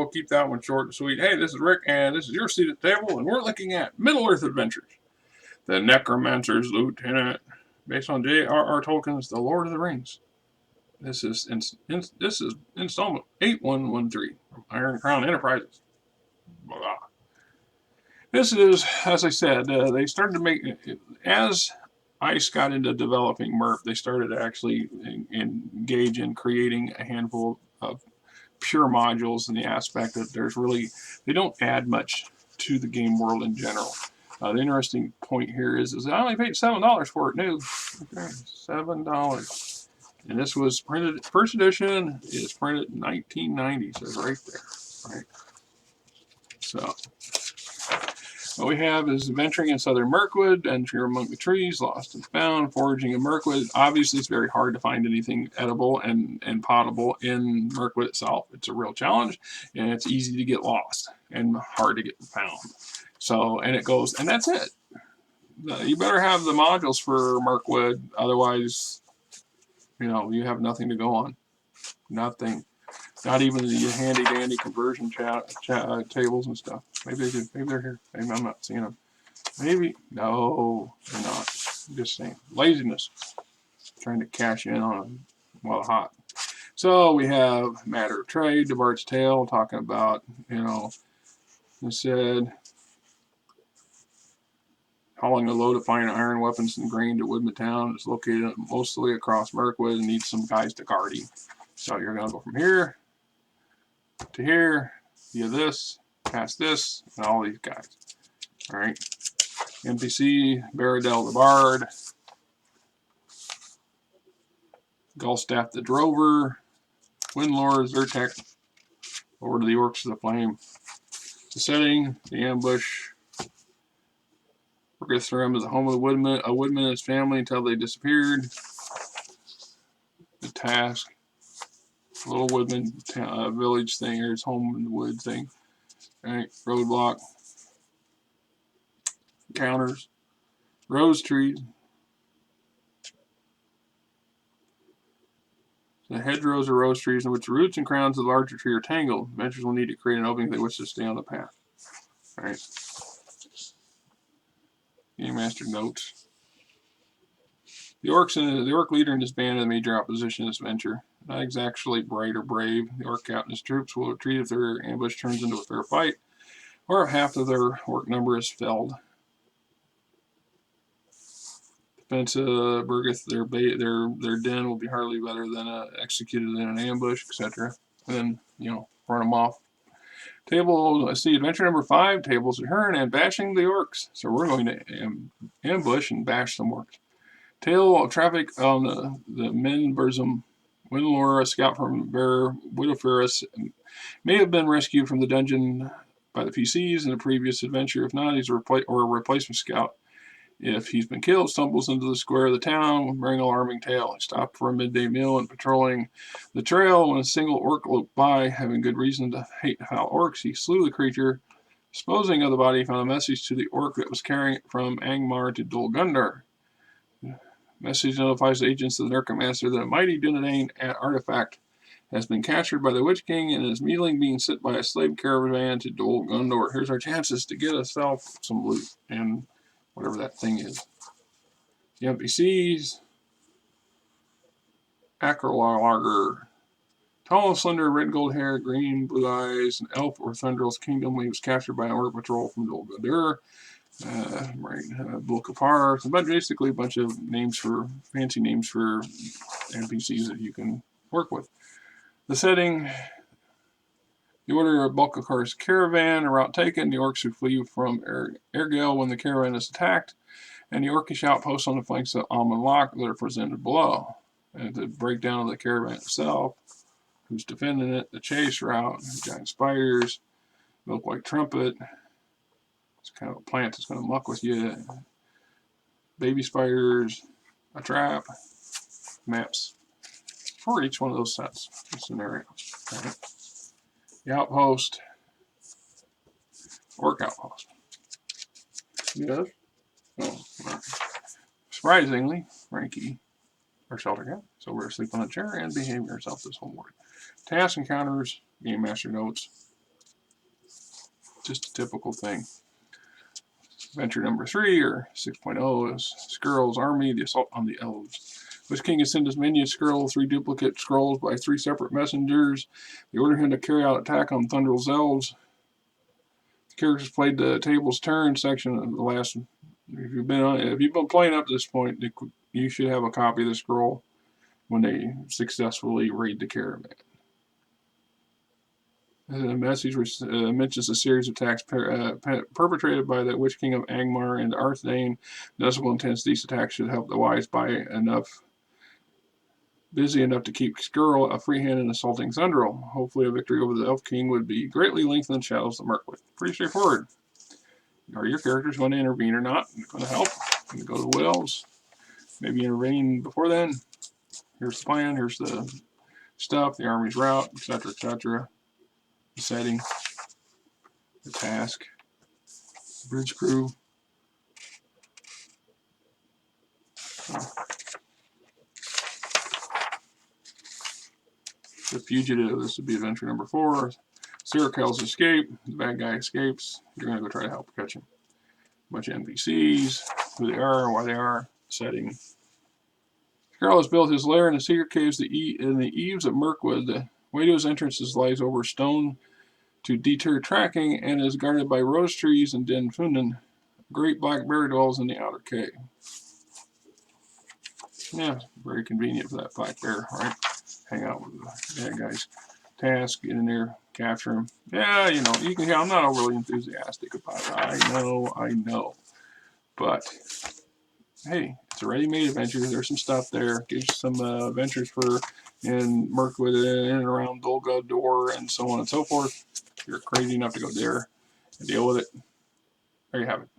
keep that one short and sweet. Hey, this is Rick, and this is your seat at the table, and we're looking at Middle-earth adventures. The Necromancer's Lieutenant, based on J.R.R. Tolkien's The Lord of the Rings. This is installment 8113 from Iron Crown Enterprises. Blah. This is, as I said, they started to make, as I.C.E got into developing MERP, they started to actually engage in creating a handful of pure modules in the aspect that there's really, they don't add much to the game world in general. The interesting point here is I only paid $7 for it new. Okay, $7. And this was printed, first edition is printed in 1990, so it's right there. Right. So, what we have is venturing in southern Mirkwood, venturing among the trees, lost and found, foraging in Mirkwood. Obviously, it's very hard to find anything edible and potable in Mirkwood itself. It's a real challenge, and it's easy to get lost and hard to get found. So, and it goes, and that's it. You better have the modules for Mirkwood, otherwise, you know, you have nothing to go on. Nothing. Not even the handy-dandy conversion tables and stuff. Maybe they do. Maybe they're here. Maybe I'm not seeing them. Maybe. No, they're not. I'm just saying. Laziness. Trying to cash in on them while hot. So we have Matter of Trade, DeBart's Tale, talking about, you know, it said, hauling a load of fine iron weapons and grain to Woodman Town. It's located mostly across Mirkwood and needs some guys to guard you. So you're going to go from here to here, via this, past this, and all these guys. Alright. NPC, Baradel the Bard, Gullstaff the Drover, Windlore, Zyrtec, over to the Orcs of the Flame. The setting, the ambush. Orcus Threm is the home of the woodman, a woodman and his family until they disappeared. The task. Little woodman village thing, or his home in the wood thing. Alright, roadblock. Counters. Rose trees. The hedgerows are rose trees in which the roots and crowns of the larger tree are tangled. Adventurers will need to create an opening if they wish to stay on the path. Alright. Game Master notes. The orc leader and his band are the major opposition to this venture. Not exactly bright or brave, the orc captain and his troops will retreat if their ambush turns into a fair fight, or if half of their orc number is felled. Defense Burgeth, their den will be hardly better than executed in an ambush, etc. And then, you know, run them off. Table, let's see, adventure number 5, tables return and bashing the orcs. So we're going to ambush and bash some orcs. Tale of traffic on the Menborzum. Windlore, a scout from Widowferris, may have been rescued from the dungeon by the PCs in a previous adventure. If not, he's a replacement scout. If he's been killed, stumbles into the square of the town, bearing an alarming tale. He stopped for a midday meal and patrolling the trail when a single orc loped by. Having good reason to hate foul orcs, he slew the creature. Disposing of the body, he found a message to the orc that was carrying it from Angmar to Dol Gundar. Message notifies the agents of the Necromancer that a mighty Dunedain artifact has been captured by the Witch King and is mealing being sent by a slave caravan to Dol Gundar. Here's our chances to get ourselves some loot and whatever that thing is. The NPCs. Acrolager. Tall, slender, red gold hair, green, blue eyes, an elf or Thunderl's kingdom. He was captured by an orc patrol from Dol Gundar. Book of Horror. So basically a bunch of names for fancy names for NPCs that you can work with. The setting, the order of Bulkakar's caravan, a route taken, the orcs who flee from Ergel when the caravan is attacked, and the orcish outposts on the flanks of Almond Loch that are presented below. And the breakdown of the caravan itself, who's defending it, the chase route, giant spiders, milk white trumpet. It's kind of a plant that's going to muck with you. Baby spiders, a trap, maps for each one of those sets, scenarios. Right. The outpost, orc outpost. Yes. Oh, right. Surprisingly, Frankie, our shelter cat. So we're asleep on a chair and behaving ourselves this whole morning. Task encounters, game master notes. just a typical thing. Adventure number 3, or 6.0, is Skrull's Army, the Assault on the Elves. Witch King has sent his minion Skrull 3 duplicate scrolls by 3 separate messengers. They order him to carry out attack on Thunder's Elves. The characters played the table's turn section of the last. If you've been playing up to this point, you should have a copy of the scroll when they successfully raid the caravan. The message mentions a series of attacks perpetrated by the Witch King of Angmar and Arthdane. Decibel intends these attacks should help the wise busy enough to keep Skrull a free hand in assaulting Thunderl. Hopefully a victory over the Elf King would be greatly lengthened in the shadows of Mirkwood. Pretty straightforward. Are your characters going to intervene or not? Going to help? Going to go to the Wood Elves? Maybe intervene before then? Here's the plan. Here's the stuff, the army's route, etc., etc. The setting, the task, the bridge crew. The fugitive. This would be adventure number 4. Sirakel's escape. The bad guy escapes. You're going to go try to help catch him. A bunch of NPCs, who they are, why they are, setting. Skrull has built his lair in the secret caves in the eaves of Mirkwood. The way to his entrances lies over stone to deter tracking and is guarded by rose trees and Den Funden. A great black bear dwells in the outer cave. Yeah, very convenient for that black bear, right? Hang out with the bad guys. Task, get in there, capture him. Yeah, you know, you can hear I'm not overly enthusiastic about it. I know. But hey, it's a ready-made adventure. There's some stuff there. Gives you some adventures in Mirkwood and around Dol Guldur and so on and so forth. If you're crazy enough to go there and deal with it, there you have it.